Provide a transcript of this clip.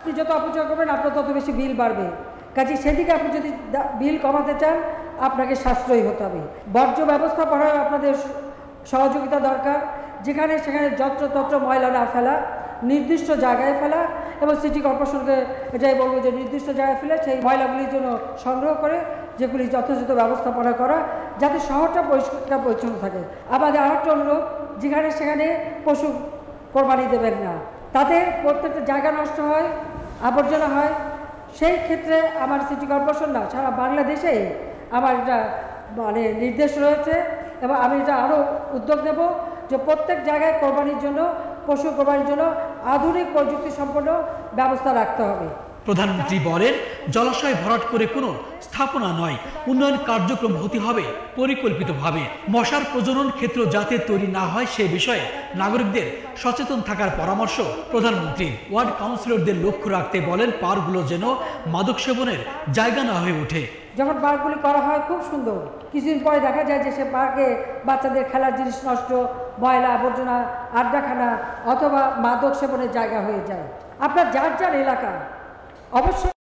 আপনি যত অপচয় করবেন আপনার তত বেশি বিল বাড়বে। কাজে সেদিকে আপনি যদি বিল কমাতে চান আপনাকে সাশ্রয়ী হতে হবে। বর্জ্য ব্যবস্থাপনায় আপনাদের সহযোগিতা দরকার। যেখানে সেখানে যত্রতত্র ময়লা না ফেলা, নির্দিষ্ট জায়গায় ফেলা, এবং সিটি কর্পোরেশনকে এটাই বলবো যে নির্দিষ্ট জায়গায় ফেলে সেই ময়লাগুলির জন্য সংগ্রহ করে যেগুলি যথাযথ ব্যবস্থাপনা করা, যাতে শহরটা পরিষ্কার পরিচ্ছন্ন থাকে। আমাদের আরেকটা অনুরোধ, যেখানে সেখানে পশু কোরবানি দেবেন না, তাতে প্রত্যেকটা জায়গা নষ্ট হয়, আবর্জনা হয়। সেই ক্ষেত্রে আমার সিটি কর্পোরেশন না, সারা বাংলাদেশে আমার এটা নির্দেশ রয়েছে, এবং আমি এটা আরও উদ্যোগ নেব যে প্রত্যেক জায়গায় কোরবানির জন্য, পশু কোরবানির জন্য আধুনিক প্রযুক্তি সম্পন্ন ব্যবস্থা রাখতে হবে। প্রধানমন্ত্রী বলেন, জলাশয় ভরাট করে কোনো স্থাপনা নয়, উন্নয়ন কার্যক্রম হতে হবে পরিকল্পিতভাবে। মশার প্রজনন ক্ষেত্র যাতে তৈরি না হয় সে বিষয়ে নাগরিকদের সচেতন থাকার পরামর্শ প্রধানমন্ত্রী। ওয়ার্ড কাউন্সিলরদের লক্ষ্য রাখতে বলেন, পার্কগুলো যেন মাদক সেবনের জায়গা না হয়ে ওঠে। যখন পার্কগুলি করা হয় খুব সুন্দর, কিছুদিন পরে দেখা যায় যে সে পার্কে বাচ্চাদের খেলার জিনিস নষ্ট, ময়লা আবর্জনা, আড্ডাখানা অথবা মাদক সেবনের জায়গা হয়ে যায়। আপনার যার যার এলাকা অবশ্যই